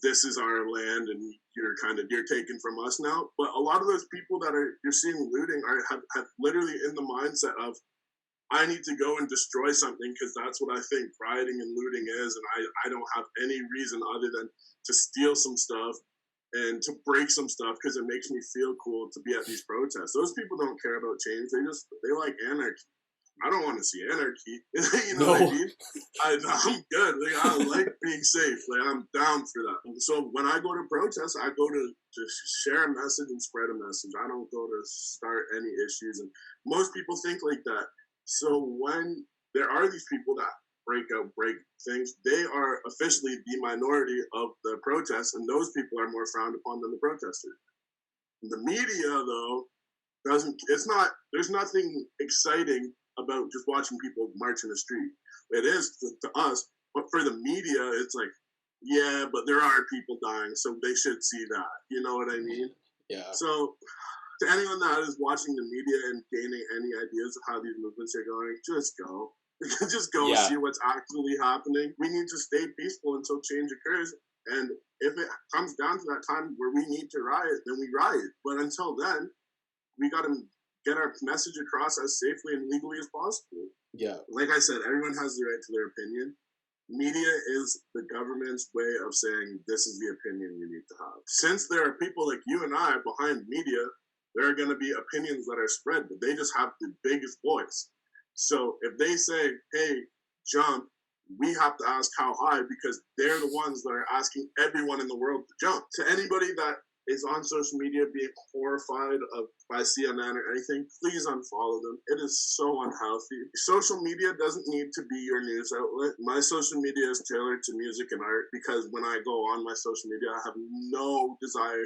this is our land and you're taken from us now. But a lot of those people that you're seeing looting have literally in the mindset of, I need to go and destroy something because that's what I think rioting and looting is, and I don't have any reason other than to steal some stuff and to break some stuff because it makes me feel cool to be at these protests. Those people don't care about change. They like anarchy. I don't want to see anarchy. You know what I mean? I'm good. Like, I like being safe. Like, I'm down for that. So when I go to protests, I go to share a message and spread a message. I don't go to start any issues. And most people think like that. So when there are these people that break things, they are officially the minority of the protests, and those people are more frowned upon than the protesters. The media, though, there's nothing exciting about just watching people march in the street. It is to us, but for the media, it's like, yeah, but there are people dying, so they should see that. You know what I mean? Yeah. So to anyone that is watching the media and gaining any ideas of how these movements are going, just go. Just go see what's actually happening. We need to stay peaceful until change occurs. And if it comes down to that time where we need to riot, then we riot. But until then, we got to get our message across as safely and legally as possible. Yeah. Like I said, everyone has the right to their opinion. media is the government's way of saying this is the opinion you need to have. Since there are people like you and I behind media, there are going to be opinions that are spread, but they just have the biggest voice. So if they say, hey, jump, we have to ask how high because they're the ones that are asking everyone in the world to jump. To anybody that is on social media being horrified by CNN or anything, please unfollow them. It is so unhealthy. Social media doesn't need to be your news outlet. My social media is tailored to music and art because when I go on my social media, I have no desire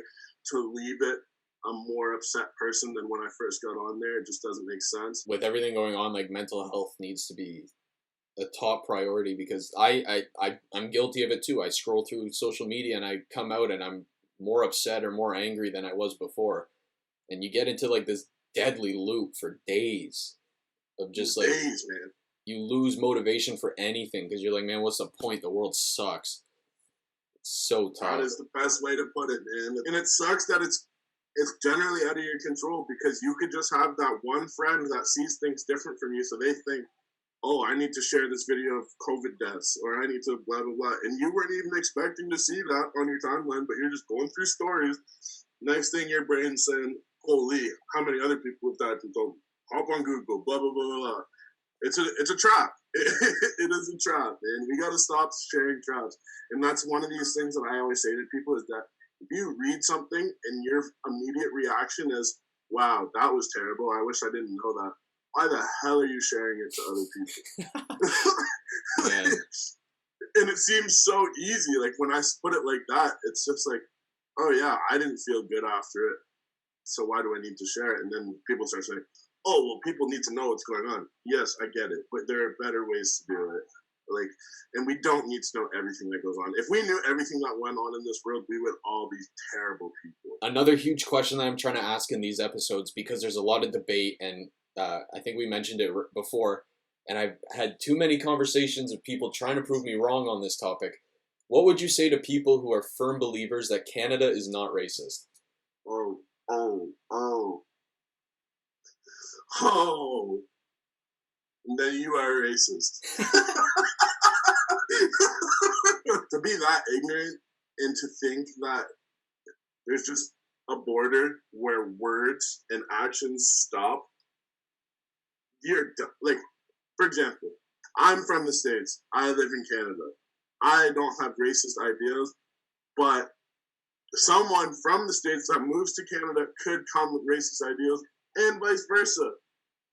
to leave it a more upset person than when I first got on there. It just doesn't make sense. With everything going on, like mental health needs to be a top priority because I'm guilty of it too. I scroll through social media and I come out and I'm more upset or more angry than I was before. And you get into like this deadly loop for days of just like days, man. You lose motivation for anything because you're like, man, what's the point? The world sucks. It's so tough. That is the best way to put it, man. And it sucks that it's generally out of your control because you could just have that one friend that sees things different from you, so they think, oh, I need to share this video of COVID deaths, or I need to blah, blah, blah. And you weren't even expecting to see that on your timeline, but you're just going through stories. Next thing, your brain's saying, holy, how many other people have died from COVID? Hop on Google, blah, blah, blah, blah. It's a trap. It is a trap, man. We got to stop sharing traps. And that's one of these things that I always say to people is that if you read something and your immediate reaction is, wow, that was terrible. I wish I didn't know that. Why the hell are you sharing it to other people? And it seems so easy. Like when I put it like that, it's just like, oh yeah, I didn't feel good after it. So why do I need to share it? And then people start saying, oh, well, people need to know what's going on. Yes, I get it. But there are better ways to do it. Like, and we don't need to know everything that goes on. If we knew everything that went on in this world, we would all be terrible people. Another huge question that I'm trying to ask in these episodes, because there's a lot of debate and I think we mentioned it before, and I've had too many conversations of people trying to prove me wrong on this topic. What would you say to people who are firm believers that Canada is not racist? Oh. And then you are racist. To be that ignorant and to think that there's just a border where words and actions stop. Like, for example, I'm from the States. I live in Canada. I don't have racist ideas, but someone from the States that moves to Canada could come with racist ideas and vice versa.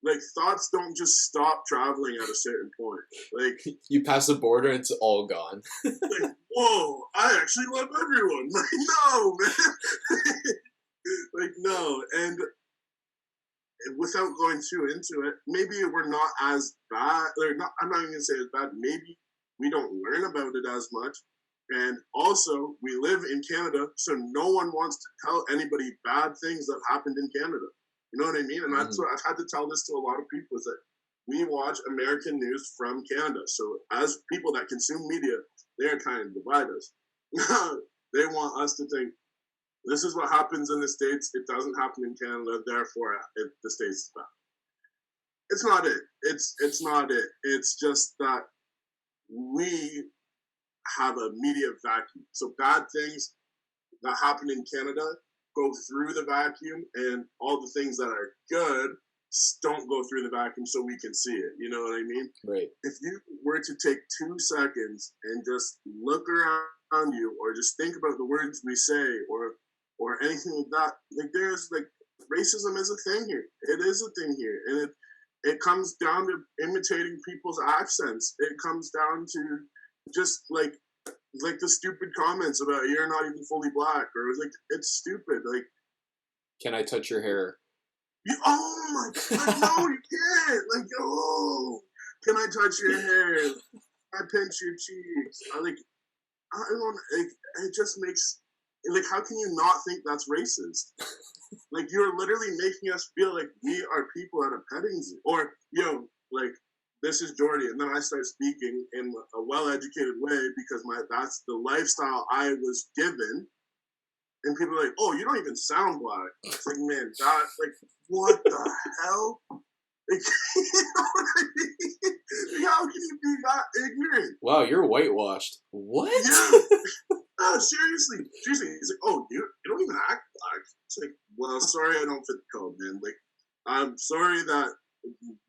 Like, thoughts don't just stop traveling at a certain point. Like, you pass the border, it's all gone. Like, whoa, I actually love everyone. Like, no, man. Like, no. And without going too into it, maybe we're not as bad. I'm not even going to say as bad. Maybe we don't learn about it as much. And also, we live in Canada, so no one wants to tell anybody bad things that happened in Canada. You know what I mean? And that's what I've had to tell this to a lot of people is that we watch American news from Canada. So as people that consume media, they're trying to divide us. They want us to think, this is what happens in the States. It doesn't happen in Canada. Therefore, the States is bad. It's not it. It's not it. It's just that we have a media vacuum. So bad things that happen in Canada go through the vacuum, and all the things that are good don't go through the vacuum so we can see it. You know what I mean? Right. If you were to take 2 seconds and just look around you or just think about the words we say or anything like that, like there's like racism is a thing here. It is a thing here. And it comes down to imitating people's accents. It comes down to just like the stupid comments about you're not even fully black, or like it's stupid. Like, can I touch your hair? Oh my God, no, you can't. Like, oh, can I touch your hair? Can I pinch your cheeks? I don't. Like, it just makes like, how can you not think that's racist? Like, you're literally making us feel like we are people at a petting zoo, or like. This is Jordie, and then I start speaking in a well-educated way because that's the lifestyle I was given. And people are like, "Oh, you don't even sound black." It's like, man, like, what the hell? Like, you know what I mean? Like, how can you be that ignorant? Wow, you're whitewashed. What? Yeah. No, seriously. Seriously. He's like, oh, you don't even act black. It's like, well, sorry I don't fit the code, man. Like, I'm sorry that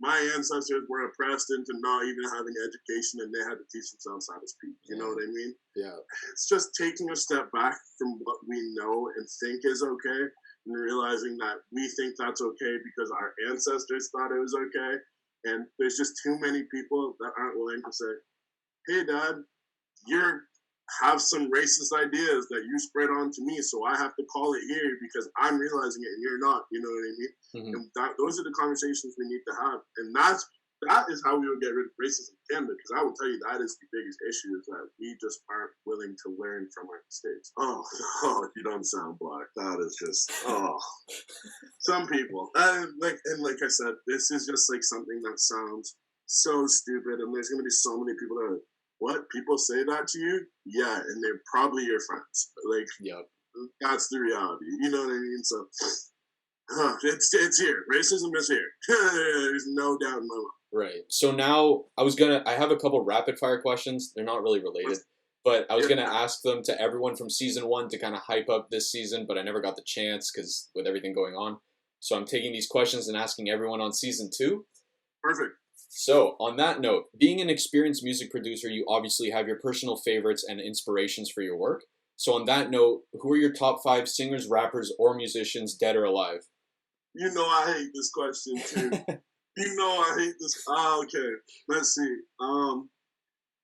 my ancestors were oppressed into not even having education and they had to teach themselves how to speak. You know what I mean? Yeah. It's just taking a step back from what we know and think is okay and realizing that we think that's okay because our ancestors thought it was okay. And there's just too many people that aren't willing to say, hey, Dad, you're have some racist ideas that you spread on to me, so I have to call it here because I'm realizing it and you're not. You know what I mean? Mm-hmm. And those are the conversations we need to have, and that is how we will get rid of racism in Canada. Because I will tell you that is the biggest issue is that we just aren't willing to learn from our mistakes. Oh, you don't sound black. That is just some people. Like I said, this is just like something that sounds so stupid, and there's gonna be so many people that are, what? People say that to you? Yeah, and they're probably your friends. Like, Yep. That's the reality. You know what I mean? So, it's here. Racism is here. There's no doubt in my mind. Right. So now I have a couple rapid fire questions. They're not really related, but I was going to ask them to everyone from season 1 to kind of hype up this season, but I never got the chance because with everything going on. So I'm taking these questions and asking everyone on season 2. Perfect. So, on that note, being an experienced music producer, you obviously have your personal favorites and inspirations for your work. So, on that note, who are your top 5 singers, rappers, or musicians, dead or alive? You know I hate this question, too. You know I hate this. Okay. Let's see.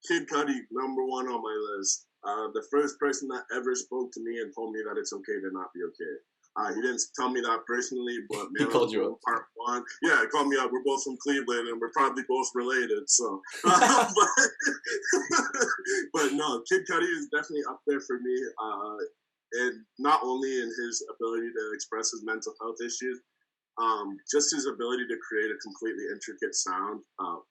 Kid Cudi, number 1 on my list. The first person that ever spoke to me and told me that it's okay to not be okay. He didn't tell me that personally, but man, he called you up. Part 1. Yeah, he called me up. We're both from Cleveland, and we're probably both related. So, but no, Kid Cudi is definitely up there for me. And not only in his ability to express his mental health issues, just his ability to create a completely intricate sound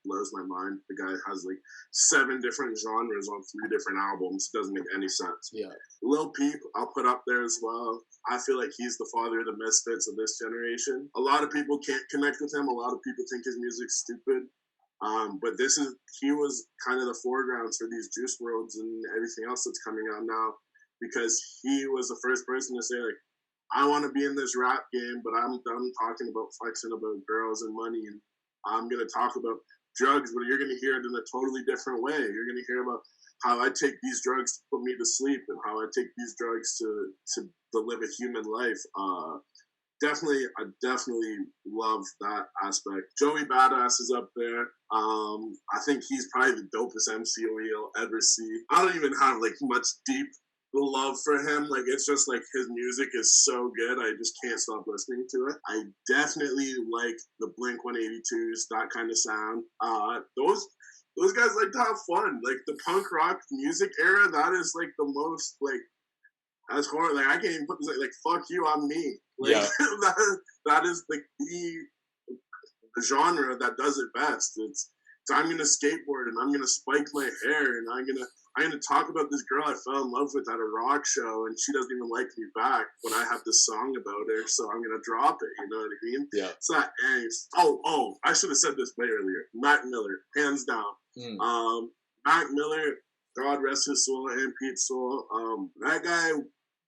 blows my mind. The guy has like 7 different genres on 3 different albums. Doesn't make any sense. Yeah. Lil Peep, I'll put up there as well. I feel like he's the father of the misfits of this generation. A lot of people can't connect with him. A lot of people think his music's stupid. But he was kind of the foregrounds for these Juice WRLDs and everything else that's coming out now, because he was the first person to say, like, I want to be in this rap game, but I'm done talking about flexing about girls and money, and I'm going to talk about drugs, but you're going to hear it in a totally different way. You're going to hear about how I take these drugs to put me to sleep and how I take these drugs to live a human life. I definitely love that aspect. Joey Badass is up there. I think he's probably the dopest MC you'll ever see. I don't even have like much deep love for him. Like, it's just like his music is so good, I just can't stop listening to it. I definitely like the Blink 182s, that kind of sound. Those guys like to have fun. Like the punk rock music era, that is like the most like, that's horrible. Like, I can't even put this like fuck you, I'm me. Like, yeah. that is like the genre that does it best. It's I'm gonna skateboard and I'm gonna spike my hair and I'm gonna talk about this girl I fell in love with at a rock show and she doesn't even like me back, but I have this song about her, so I'm gonna drop it. You know what I mean? Yeah. It's not angst. Oh, I should have said this way earlier. Mac Miller, hands down. Mac Miller, God rest his soul and Pete's soul. That guy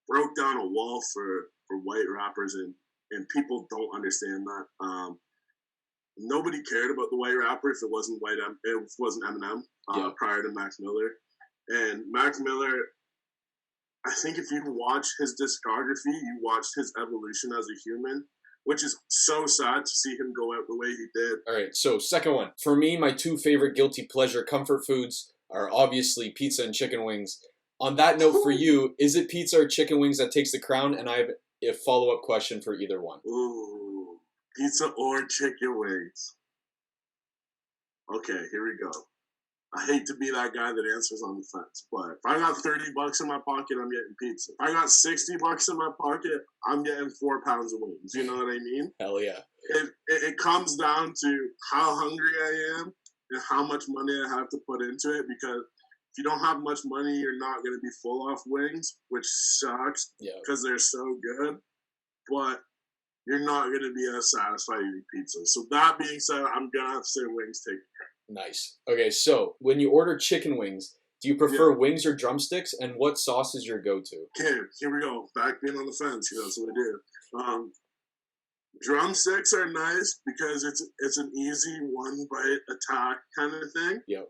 broke down a wall for white rappers, and people don't understand that. Nobody cared about the white rapper if it wasn't Eminem prior to Mac Miller. And Mac Miller, I think if you watch his discography, you watched his evolution as a human, which is so sad to see him go out the way he did. All right, so second one. For me, my 2 favorite guilty pleasure comfort foods are obviously pizza and chicken wings. On that note, for you, is it pizza or chicken wings that takes the crown? And I have a follow-up question for either one. Ooh, pizza or chicken wings. Okay, here we go. I hate to be that guy that answers on the fence, but if I got $30 in my pocket, I'm getting pizza. If I got $60 in my pocket, I'm getting 4 pounds of wings. You know what I mean? Hell yeah. It comes down to how hungry I am and how much money I have to put into it, because if you don't have much money, you're not going to be full off wings, which sucks because they're so good. But you're not going to be as satisfied eating pizza. So that being said, I'm going to have to say wings take care. Nice. Okay, so when you order chicken wings, do you prefer wings or drumsticks, and what sauce is your go-to? Okay, here we go. Back being on the fence, that's what I do. Drumsticks are nice because it's an easy one bite attack kind of thing. Yep.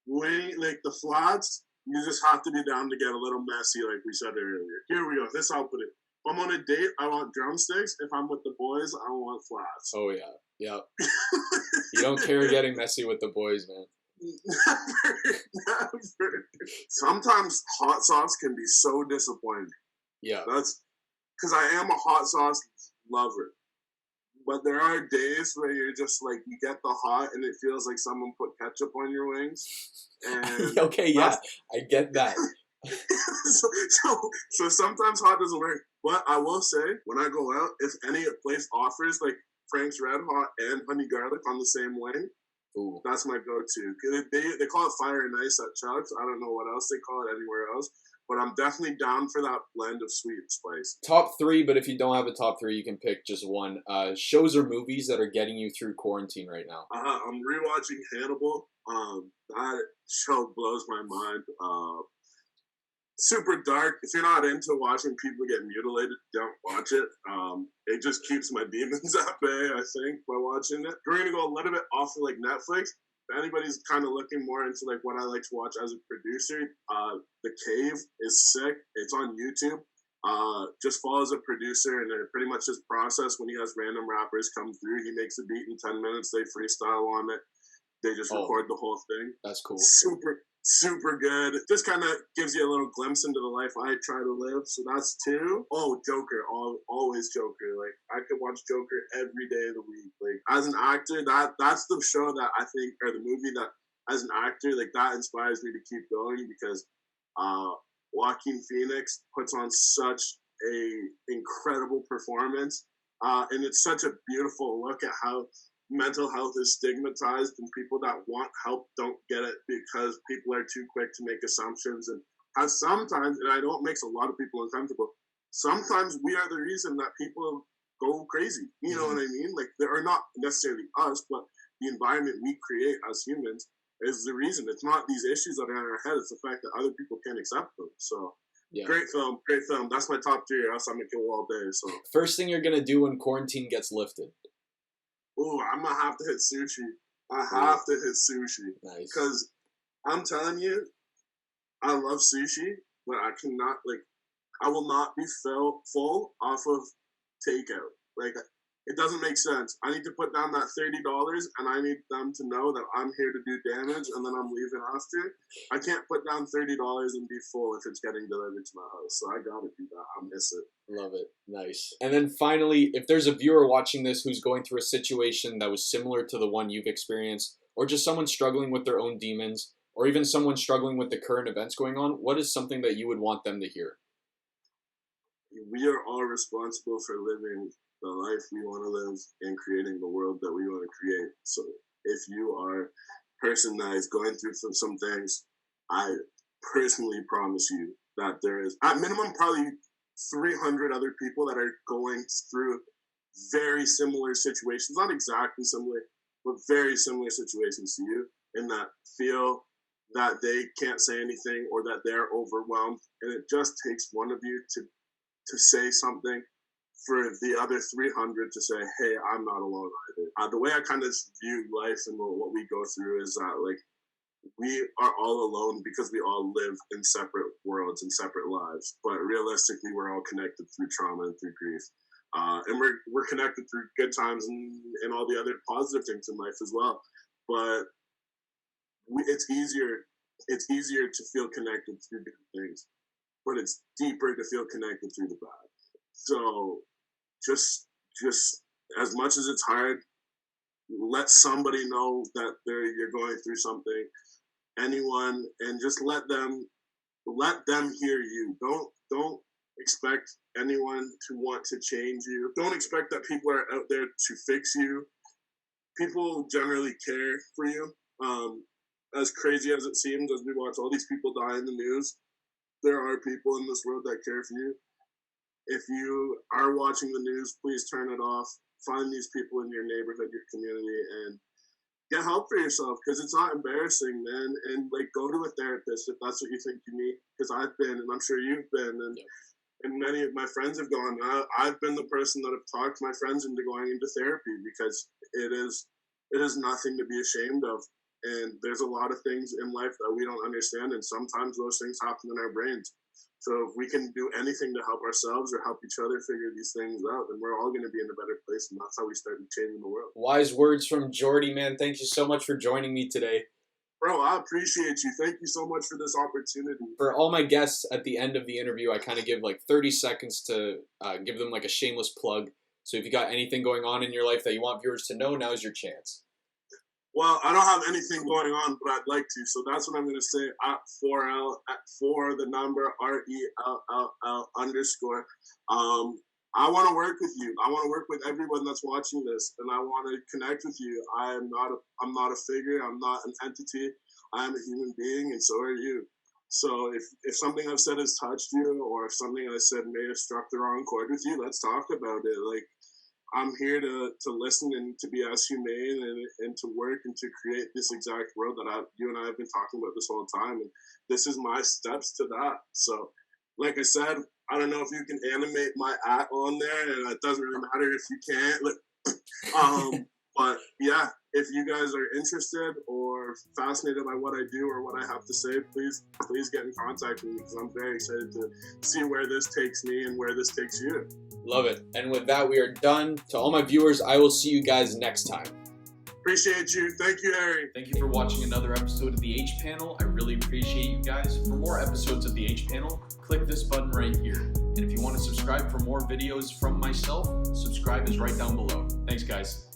Wing, like the flats, you just have to be down to get a little messy, like we said earlier. Here we go. This I'll put it. If I'm on a date, I want drumsticks. If I'm with the boys, I want flats. Oh yeah, yeah. You don't care getting messy with the boys, man. Never. Sometimes hot sauce can be so disappointing. Yeah. That's because I am a hot sauce lover. But there are days where you're just like, you get the hot and it feels like someone put ketchup on your wings. And okay, yeah, I get that. so sometimes hot doesn't work. But I will say, when I go out, if any place offers like Frank's Red Hot and honey garlic on the same wing, ooh, that's my go-to. They call it fire and ice at Chuck's. I don't know what else they call it anywhere else. But I'm definitely down for that blend of sweet and spice. Top 3, but if you don't have a top 3, you can pick just one. Shows or movies that are getting you through quarantine right now. I'm rewatching Hannibal. That show blows my mind. Super dark. If you're not into watching people get mutilated, don't watch it. It just keeps my demons at bay, I think, by watching it. We're gonna go a little bit off of like Netflix. If anybody's kind of looking more into like what I like to watch as a producer, The Cave is sick. It's on YouTube. Just follows a producer and it pretty much his process when he has random rappers come through. He makes a beat in 10 minutes. They freestyle on it. They just record the whole thing. That's cool. Super good. Just kind of gives you a little glimpse into the life I try to live. So that's 2. Oh, Joker. Always Joker. Like, I could watch Joker every day of the week. Like, as an actor, that's the show that I think, or the movie that, as an actor, like, that inspires me to keep going because Joaquin Phoenix puts on such a incredible performance. And it's such a beautiful look at how mental health is stigmatized and people that want help don't get it because people are too quick to make assumptions and how sometimes, and I know it makes a lot of people uncomfortable, sometimes we are the reason that people go crazy. You know what I mean? Like, they are not necessarily us, but the environment we create as humans is the reason. It's not these issues that are in our head, it's the fact that other people can't accept them. So great film. That's my top 3, or else I'm gonna kill all day. So first thing you're gonna do when quarantine gets lifted? Ooh, I'm gonna have to hit sushi. I have to hit sushi. Nice. Because I'm telling you, I love sushi, but I cannot, like, I will not be full off of takeout. Like, it doesn't make sense. I need to put down that $30 and I need them to know that I'm here to do damage and then I'm leaving after. I can't put down $30 and be full if it's getting delivered to my house. So I gotta do that. I miss it. Love it. Nice. And then finally, if there's a viewer watching this who's going through a situation that was similar to the one you've experienced, or just someone struggling with their own demons, or even someone struggling with the current events going on, what is something that you would want them to hear? We are all responsible for living the life we want to live and creating the world that we want to create. So if you are a person that is going through some things, I personally promise you that there is, at minimum, probably 300 other people that are going through very similar situations, not exactly similar, but very similar situations to you, and that feel that they can't say anything or that they're overwhelmed. And it just takes one of you to say something for the other 300 to say, hey, I'm not alone either. The way I kind of view life and what we go through is that, like, we are all alone because we all live in separate worlds and separate lives. But realistically, we're all connected through trauma and through grief. And we're connected through good times and all the other positive things in life as well. But it's easier to feel connected through different things. But it's deeper to feel connected through the bad. So just as much as it's hard, let somebody know that you're going through something, anyone, and just let them hear you. Don't expect anyone to want to change you. Don't expect that people are out there to fix you. People generally care for you. As crazy as it seems, as we watch all these people die in the news, there are people in this world that care for you. if you are watching the news, please turn it off. Find these people in your neighborhood, your community, and get help for yourself, because it's not embarrassing, man. And like, go to a therapist if that's what you think you need, because I've been, and I'm sure you've been, and many of my friends have gone. I've been the person that have talked my friends into going into therapy, because it is nothing to be ashamed of. And there's a lot of things in life that we don't understand, and sometimes those things happen in our brains. So if we can do anything to help ourselves or help each other figure these things out, then we're all going to be in a better place, and that's how we start changing the world. Wise words from Jordie, man. Thank you so much for joining me today. Bro, I appreciate you. Thank you so much for this opportunity. For all my guests at the end of the interview, I kind of give like 30 seconds to give them like a shameless plug. So if you got anything going on in your life that you want viewers to know, now's your chance. Well, I don't have anything going on, but I'd like to. So that's what I'm going to say, at 4L, at 4, the number, RELL_. I want to work with you. I want to work with everyone that's watching this, and I want to connect with you. I'm not a figure. I'm not an entity. I am a human being, and so are you. So if something I've said has touched you, or if something I said may have struck the wrong chord with you, let's talk about it. Like, I'm here to listen and to be as humane and to work and to create this exact world that you and I have been talking about this whole time. And this is my steps to that. So, like I said, I don't know if you can animate my @ on there, and it doesn't really matter if you can't. But yeah, if you guys are interested or fascinated by what I do or what I have to say, please get in contact with me, because I'm very excited to see where this takes me and where this takes you. Love it. And with that, we are done. To all my viewers, I will see you guys next time. Appreciate you. Thank you, Harry. Thank you for watching another episode of the H Panel. I really appreciate you guys. For more episodes of the H Panel, click this button right here. And if you want to subscribe for more videos from myself, subscribe is right down below. Thanks, guys.